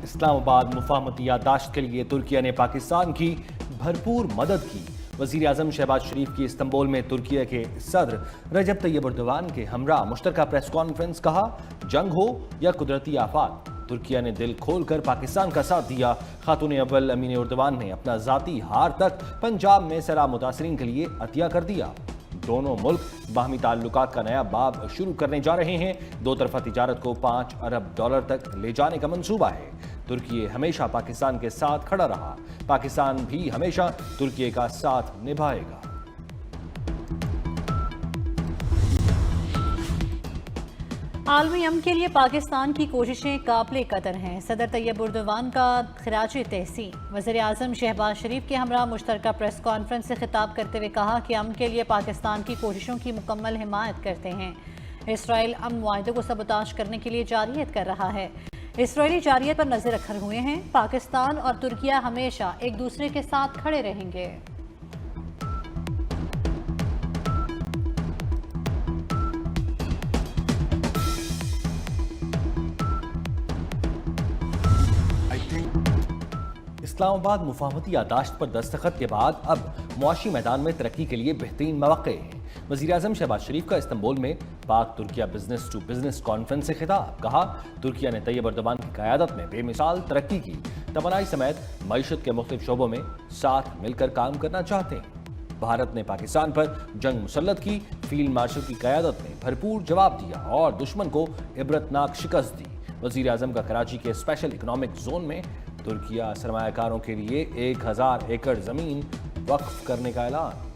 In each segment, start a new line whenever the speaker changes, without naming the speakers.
اسلام آباد مفاہمتی یادداشت کے لیے ترکیہ نے پاکستان کی بھرپور مدد کی۔ وزیر اعظم شہباز شریف کی استنبول میں ترکیہ کے صدر رجب طیب ایردوان کے ہمراہ مشترکہ پریس کانفرنس۔ کہا جنگ ہو یا قدرتی آفات، ترکیہ نے دل کھول کر پاکستان کا ساتھ دیا۔ خاتون اول امین ایردوان نے اپنا ذاتی ہار تک پنجاب میں سیلاب متاثرین کے لیے عطیہ کر دیا۔ دونوں ملک باہمی تعلقات کا نیا باب شروع کرنے جا رہے ہیں۔ دو طرفہ تجارت کو $5 ارب تک لے جانے کا منصوبہ ہے۔ ترکیہ ہمیشہ پاکستان کے ساتھ کھڑا رہا، پاکستان بھی ہمیشہ ترکیہ کا ساتھ نبھائے گا۔
عالمی امن کے لیے پاکستان کی کوششیں قابل قدر ہیں۔ صدر طیب ایردوان کا خراج تحسین۔ وزیر اعظم شہباز شریف کے ہمراہ مشترکہ پریس کانفرنس سے خطاب کرتے ہوئے کہا کہ امن کے لیے پاکستان کی کوششوں کی مکمل حمایت کرتے ہیں۔ اسرائیل امن معاہدے کو سبوتاژ کرنے کے لیے جارحیت کر رہا ہے۔ اسرائیلی جارحیت پر نظر رکھے ہوئے ہیں۔ پاکستان اور ترکیہ ہمیشہ ایک دوسرے کے ساتھ کھڑے رہیں گے۔
اسلام آباد مفاہمتی یادداشت پر دستخط کے بعد اب معاشی میدان میں ترقی کے لیے بہترین مواقع ہیں۔ وزیر اعظم شہباز شریف کا استنبول میں Pak Turkiye business to business conference سے خطاب۔ کہا ترکیہ نے طیب ایردوان کی قیادت میں بے مثال ترقی کی، توانائی سمیت معیشت کے مختلف شعبوں میں ساتھ مل کر کام کرنا چاہتے ہیں۔ بھارت نے پاکستان پر جنگ مسلط کی، فیلڈ مارشل کی قیادت میں بھرپور جواب دیا اور دشمن کو عبرتناک شکست دی۔ وزیر اعظم کا کراچی کے اسپیشل اکنامک زون میں ترکیہ سرمایہ کاروں کے لیے 1000 ایکڑ زمین وقف کرنے کا اعلان۔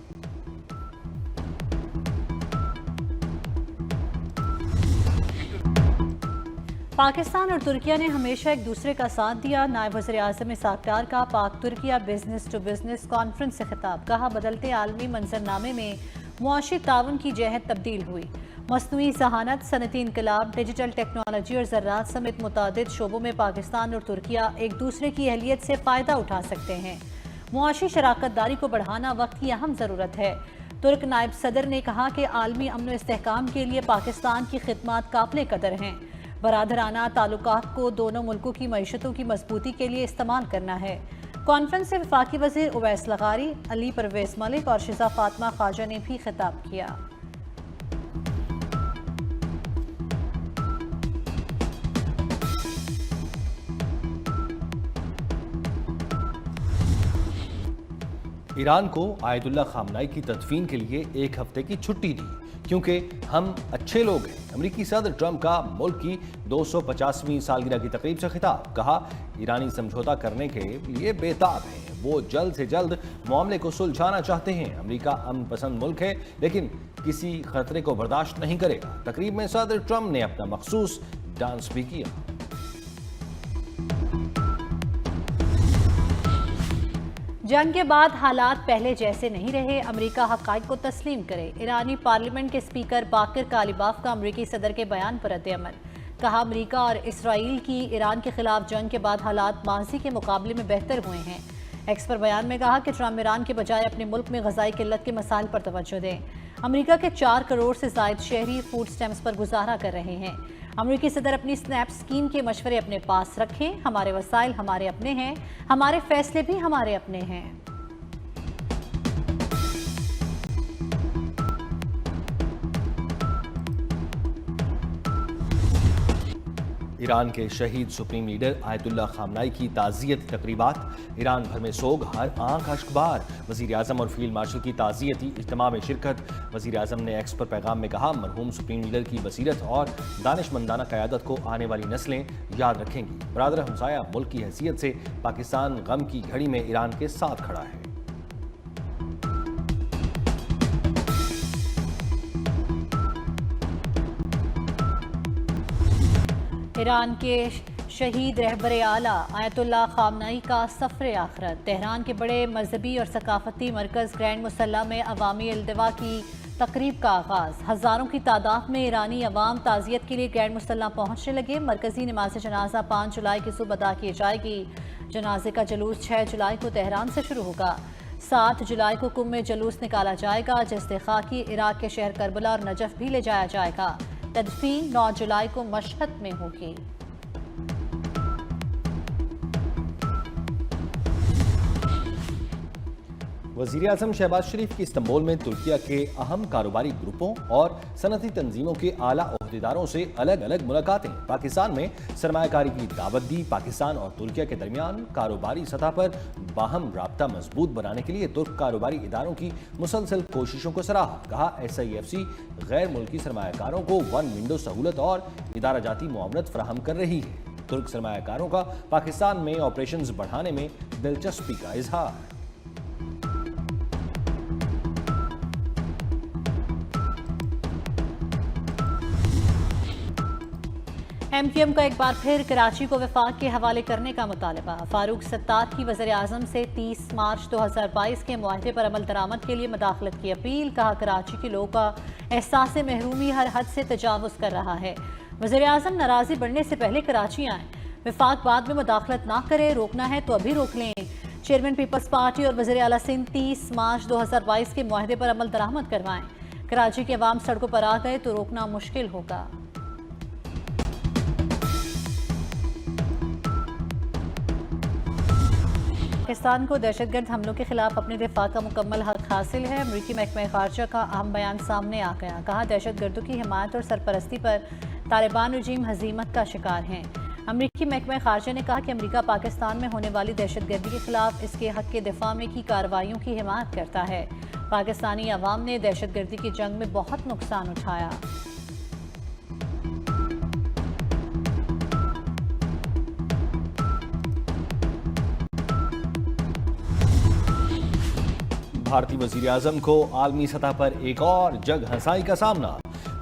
پاکستان اور ترکیہ نے ہمیشہ ایک دوسرے کا ساتھ دیا۔ نائب وزیر اعظم اسحاق ڈار کا Pak Turkiye business to business conference سے خطاب۔ کہا بدلتے عالمی منظرنامے میں معاشی تعاون کی جہت تبدیل ہوئی۔ مصنوعی ذہانت، صنعتی انقلاب، ڈیجیٹل ٹیکنالوجی اور زراعت سمیت متعدد شعبوں میں پاکستان اور ترکیہ ایک دوسرے کی اہلیت سے فائدہ اٹھا سکتے ہیں۔ معاشی شراکت داری کو بڑھانا وقت کی اہم ضرورت ہے۔ ترک نائب صدر نے کہا کہ عالمی امن و استحکام کے لیے پاکستان کی خدمات قابل قدر ہیں۔ برادرانہ تعلقات کو دونوں ملکوں کی معیشتوں کی مضبوطی کے لیے استعمال کرنا ہے۔ کانفرنس سے وفاقی وزیر اویس لغاری، علی پرویز ملک اور شیزہ فاطمہ خواجہ نے بھی خطاب کیا۔
ایران کو آیت اللہ خامنائی کی تدفین کے لیے 1 ہفتے کی چھٹی دی کیونکہ ہم اچھے لوگ ہیں۔ امریکی صدر ٹرمپ کا ملک کی 250ویں سالگرہ کی تقریب سے خطاب۔ کہا ایرانی سمجھوتہ کرنے کے لیے بے تاب ہیں، وہ جلد سے جلد معاملے کو سلجھانا چاہتے ہیں۔ امریکہ امن پسند ملک ہے لیکن کسی خطرے کو برداشت نہیں کرے گا۔ تقریب میں صدر ٹرمپ نے اپنا مخصوص ڈانس بھی کیا۔
جنگ کے بعد حالات پہلے جیسے نہیں رہے، امریکہ حقائق کو تسلیم کرے۔ ایرانی پارلیمنٹ کے اسپیکر باقر کالیباف کا امریکی صدر کے بیان پر رد عمل۔ کہا امریکہ اور اسرائیل کی ایران کے خلاف جنگ کے بعد حالات ماضی کے مقابلے میں بہتر ہوئے ہیں۔ ایکس پر بیان میں کہا کہ ٹرمپ ایران کے بجائے اپنے ملک میں غذائی قلت کے مسائل پر توجہ دیں۔ امریکہ کے 4 کروڑ سے زائد شہری فوڈ سٹیمپس پر گزارا کر رہے ہیں۔ امریکی صدر اپنی سنیپ اسکیم کے مشورے اپنے پاس رکھیں۔ ہمارے وسائل ہمارے اپنے ہیں، ہمارے فیصلے بھی ہمارے اپنے ہیں۔
ایران کے شہید سپریم لیڈر آیت اللہ خامنائی کی تعزیتی تقریبات۔ ایران بھر میں سوگ، ہر آنکھ اشکبار۔ وزیر اعظم اور فیلڈ مارشل کی تعزیتی اجتماع میں شرکت۔ وزیر اعظم نے ایکس پر پیغام میں کہا مرحوم سپریم لیڈر کی بصیرت اور دانشمندانہ قیادت کو آنے والی نسلیں یاد رکھیں گی۔ برادر ہمسایہ ملک کی حیثیت سے پاکستان غم کی گھڑی میں ایران کے ساتھ کھڑا ہے۔
ایران کے شہید رہبر اعلیٰ آیت اللہ خامنائی کا سفر آخرت۔ تہران کے بڑے مذہبی اور ثقافتی مرکز گرینڈ مسلح میں عوامی التوا کی تقریب کا آغاز۔ ہزاروں کی تعداد میں ایرانی عوام تعزیت کے لیے گرینڈ مسلح پہنچنے لگے۔ مرکزی نماز جنازہ 5 جولائی کی صبح ادا کی جائے گی۔ جنازے کا جلوس 6 جولائی کو تہران سے شروع ہوگا۔ 7 جولائی کو قم میں جلوس نکالا جائے گا۔ جسد خاکی عراق کے شہر کربلا اور نجف بھی لے جایا جائے گا۔ تدفین 9 جولائی کو مشہد میں ہوگی۔
वज़ीर आज़म शहबाज शरीफ की इस्तांबुल में तुर्किया के अहम कारोबारी ग्रुपों और सनती तंजीमों के आला ओहदेदारों से अलग अलग मुलाकातें। पाकिस्तान में सरमायाकारी की दावत दी। पाकिस्तान और तुर्किया के दरमियान कारोबारी सतह पर बाहम राब्ता मजबूत बनाने के लिए तुर्क कारोबारी इदारों की मुसलसल कोशिशों को सराहा। कहा SIFC गैर मुल्की सरमायाकारों को वन विंडो सहूलत और इदारा जाती मुआवनत फराहम कर रही है। तुर्क सरमायाकारों का पाकिस्तान में ऑपरेशंस बढ़ाने में दिलचस्पी का इजहार।
MQM का एक बार फिर कराची को वफाक के हवाले करने का मुतालबा। फारूक सत्तार की वज़ीर आज़म से 30 मार्च 2022 के मुआहदे पर अमल दरामद के लिए मदाखलत की अपील। कहा कराची के लोगों का एहसास महरूमी हर हद से तजावुज़ कर रहा है। वज़ीर आज़म नाराज़ी बढ़ने से पहले कराची आएँ, वफाक बाद में मुदाखलत ना करे, रोकना है तो अभी रोक लें। चेयरमैन पीपल्स पार्टी और वज़ीर आला सिंध 30 मार्च 2022 के मुआहदे पर अमल दरामद करवाएं। कराची के अवाम सड़कों पर आ गए तो रोकना मुश्किल होगा। पाकिस्तान को दहशतगर्द हमलों के खिलाफ अपने दिफा का मुकम्मल हक हासिल है। अमरीकी महकमा खारजा का अहम बयान सामने आ गया। कहा दहशतगर्दों की हिमायत और सरपरस्ती पर तालिबान रजीम हजीमत का शिकार हैं। अमरीकी महकमा खारजा ने कहा कि अमरीका पाकिस्तान में होने वाली दहशतगर्दी के खिलाफ इसके हक के दिफा में की कार्रवाइयों की हिमायत करता है। पाकिस्तानी अवाम ने दहशतगर्दी की जंग में बहुत नुकसान उठाया।
भारतीय वज़ीर आज़म को आलमी सतह पर एक और जग हंसाई का सामना।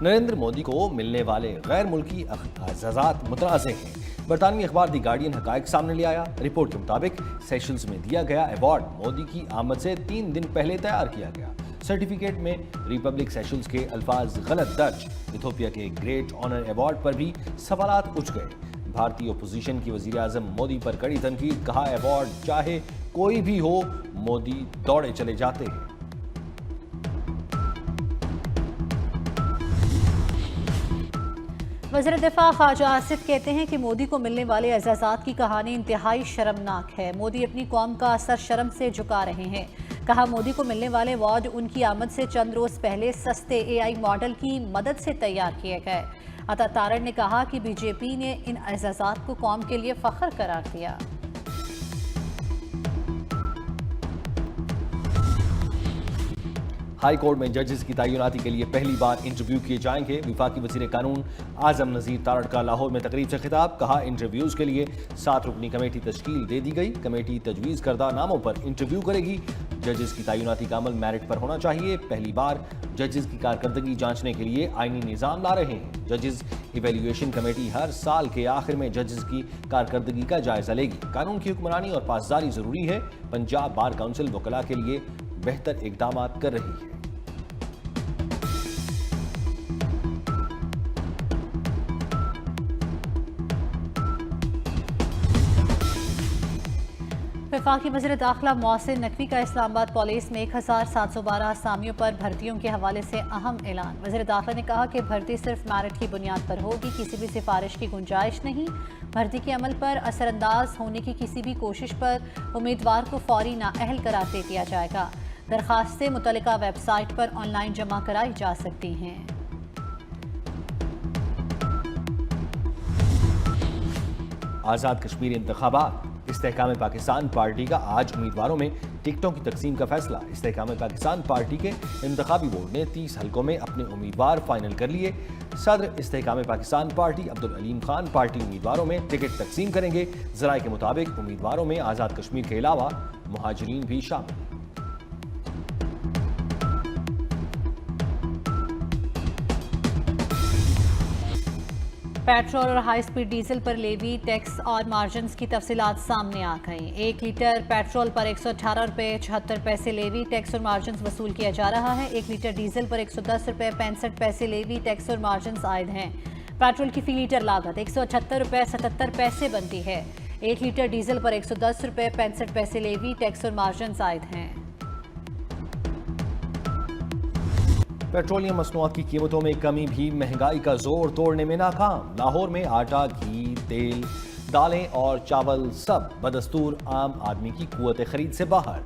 नरेंद्र मोदी को मिलने वाले गैर मुल्की एजाज़ात मुतनाज़ हैं। बरतानवी अखबार दी गार्डियन हक़ाइक़ सामने ले आया। रिपोर्ट के मुताबिक सेशल्स में दिया गया अवार्ड मोदी की आमद से 3 दिन पहले तैयार किया गया। सर्टिफिकेट में रिपब्लिक सेशल्स के अल्फाज गलत दर्ज। इथोपिया के ग्रेट ऑनर अवार्ड पर भी सवालात उठ गए। भारतीय ओपोजिशन की वज़ीर आज़म मोदी पर कड़ी तनकीद। कहा अवार्ड चाहे कोई भी हो, मोदी दौड़े चले जाते हैं।
वज़ीर दिफा ख्वाजा आसिफ कहते हैं कि मोदी को मिलने वाले एजाज़ात की कहानी इंतहाई शर्मनाक है। मोदी अपनी कौम का असर शर्म से झुका रहे हैं। कहा मोदी को मिलने वाले अवार्ड उनकी आमद से चंद रोज पहले सस्ते AI मॉडल की मदद से तैयार किए गए। अता तारड़ ने कहा कि BJP ने इन एजाज़ात को कौम के लिए फ़ख्र करार दिया।
हाई कोर्ट में जजेस की तैनाती के लिए पहली बार इंटरव्यू किए जाएंगे। वफाकी वज़ीर कानून आज़म नज़ीर तारड़ का लाहौर में तकरीब से खिताब। कहा इंटरव्यूज़ के लिए 7 रुकनी कमेटी तश्कील दे दी गई। कमेटी तजवीज़ करदा नामों पर इंटरव्यू करेगी। जजेस की तैनाती का अमल मेरिट पर होना चाहिए। पहली बार जजेस की कारकर्दगी जांचने के लिए आईनी निज़ाम ला रहे हैं। जजेस इवेल्यूएशन कमेटी हर साल के आखिर में जजेस की कारकर्दगी का जायजा लेगी। कानून की हुक्मरानी और पासदारी ज़रूरी है। पंजाब बार काउंसिल वकला के लिए बेहतर इक़दाम कर रही है।
वफाकी वज़ीर दाखिला मोहसिन नकवी का इस्लामाबाद पुलिस में 1712 असामियों पर भर्तियों के हवाले से अहम ऐलान। वज़ीर दाखिला ने कहा कि भर्ती सिर्फ मेरिट की बुनियाद पर होगी, किसी भी सिफारिश की गुंजाइश नहीं। भर्ती के अमल पर असरअंदाज होने की किसी भी कोशिश पर उम्मीदवार को फौरी नाअहल करार दे दिया जाएगा। दरखास्तें मुतल्लिका वेबसाइट पर ऑनलाइन जमा कराई जा सकती हैं।
आज़ाद कश्मीर इंतखाबात। इस्तेहकाम पाकिस्तान पार्टी का आज उम्मीदवारों में टिकटों की तकसीम का फैसला। इस्तेहकाम पाकिस्तान पार्टी के इंतखाबी बोर्ड ने 30 हलकों में अपने उम्मीदवार फाइनल कर लिए। सदर इस्तेहकाम पाकिस्तान पार्टी अब्दुल अलीम खान पार्टी उम्मीदवारों में टिकट तकसीम करेंगे। ज़राए के मुताबिक उम्मीदवारों में आज़ाद कश्मीर के अलावा मुहाजिरीन भी शामिल।
पेट्रोल और हाई स्पीड डीजल पर लेवी, टैक्स और मार्जिन्स की तफसीलात सामने आ गई। 1 लीटर पेट्रोल पर 118 रुपये 76 पैसे लेवी, टैक्स और मार्जिन्स वसूल किया जा रहा है। 1 लीटर डीजल पर 110 रुपये 65 पैसे लेवी, टैक्स और मार्जिन्स आयद हैं। पेट्रोल की फी लीटर लागत 178 रुपये 77 पैसे बनती है। 1 लीटर डीजल पर 110 रुपये 65 पैसे लेवी, टैक्स और मार्जिन्स आयद हैं।
पेट्रोलियम मसनूआत की कीमतों में कमी भी महंगाई का जोर तोड़ने में नाकाम। लाहौर में आटा, घी, तेल, दालें और चावल सब बदस्तूर आम आदमी की कुव्वत खरीद से बाहर।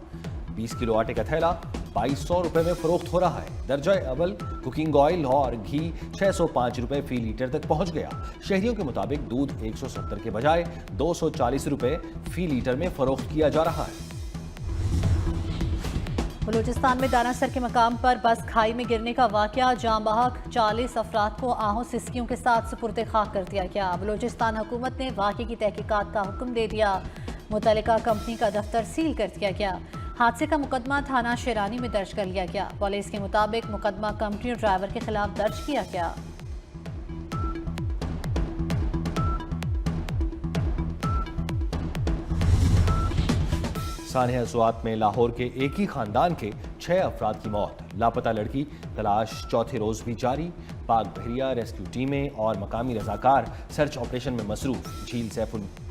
20 किलो आटे का थैला 2200 रुपए में फरोख्त हो रहा है। दर्जा अव्वल कुकिंग ऑयल और घी 605 रुपए फी लीटर तक पहुंच गया। शहरियों के मुताबिक दूध 170 के बजाय 240 रुपए फी लीटर में फरोख्त किया जा रहा है।
बलूचिस्तान में दानासर के मकाम पर बस खाई में गिरने का वाकया, जाम बहक 40 अफराद को आहों सिस्कियों के साथ सुपुर्द खाक कर दिया गया। बलूचिस्तान हुकूमत ने वाक़े की तहकीकात का हुक्म दे दिया। मुतल्लिका कंपनी का दफ्तर सील कर दिया गया। हादसे का मुकदमा थाना शेरानी में दर्ज कर लिया गया। पुलिस के मुताबिक मुकदमा कंपनी और ड्राइवर के खिलाफ दर्ज किया गया।
सानिया सुआत में लाहौर के एक ही खानदान के 6 अफराद की मौत। लापता लड़की तलाश चौथे रोज भी जारी। पाक बहरिया रेस्क्यू टीमें और मकामी रजाकार सर्च ऑपरेशन में मसरूफ। झील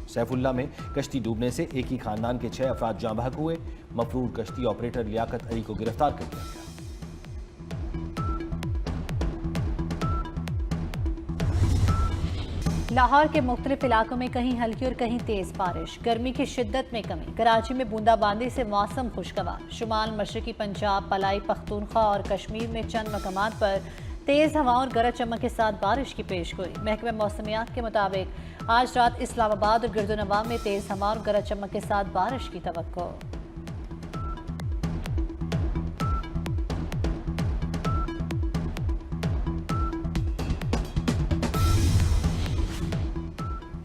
सैफुल्ला में कश्ती डूबने से एक ही खानदान के 6 अफराद जाँ बहक हुए। मफरूर कश्ती ऑपरेटर लियाकत अली को गिरफ्तार कर लिया गया।
लाहौर के मुख्तलिफ इलाकों में कहीं हल्की और कहीं तेज बारिश। गर्मी की शिद्दत में कमी। कराची में बूंदाबांदी से मौसम खुशगवार। शुमाल मशरकी पंजाब, पलाई पख्तूनख्वा और कश्मीर में चंद मकामात पर तेज हवाओं और गरज चमक के साथ बारिश की पेशगोई। महकमे मौसमियात के मुताबिक आज रात इस्लामाबाद और गिरदोनवा में तेज हवा और गरज चमक के साथ बारिश की तवक्को।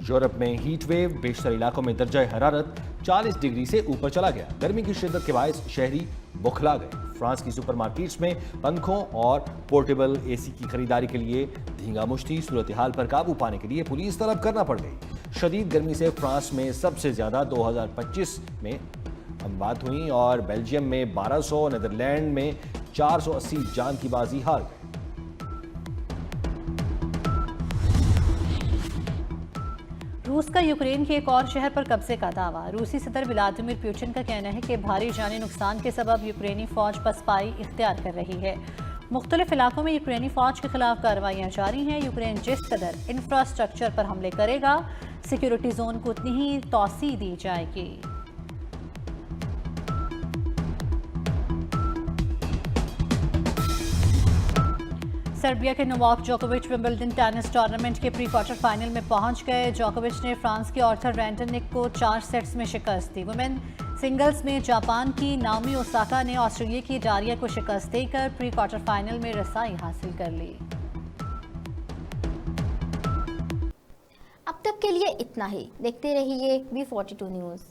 यूरोप में हीट वेव, बेशतर इलाकों में दर्जा हरारत 40 डिग्री से ऊपर चला गया। गर्मी की शिद्दत के बायस शहरी बुखला गए। फ्रांस की सुपरमार्केट्स में पंखों और पोर्टेबल एसी की खरीदारी के लिए धींगा मुश्ती। सूरत हाल पर काबू पाने के लिए पुलिस तलब करना पड़ गई। शदीद गर्मी से फ्रांस में सबसे ज्यादा 2025 में अमवात हुई और बेल्जियम में 1200, नीदरलैंड में 480 जान की बाजी हार गए।
रूस का यूक्रेन के एक और शहर पर कब्जे का दावा। रूसी सदर व्लादिमीर पुतिन का कहना है कि भारी जानी नुकसान के सबब यूक्रेनी फौज पसपाई इख्तियार कर रही है। मुख्तलिफ इलाकों में यूक्रेनी फौज के खिलाफ कार्रवाइयाँ जारी हैं। यूक्रेन जिस कदर इंफ्रास्ट्रक्चर पर हमले करेगा, सिक्योरिटी जोन को उतनी ही तौसी दी जाएगी। सर्बिया के नोवाक जोकोविच विंबलडन टेनिस टूर्नामेंट के प्री क्वार्टर फाइनल में पहुंच गए। जोकोविच ने फ्रांस के आर्थर रैंडनिक को 4 सेट्स में शिकस्त दी। वुमेन सिंगल्स में जापान की नाओमी ओसाका ने ऑस्ट्रेलिया की डारिया को शिकस्त देकर प्री क्वार्टर फाइनल में रसाई हासिल कर ली।
अब तक के लिए इतना ही। देखते रहिए V42 न्यूज़।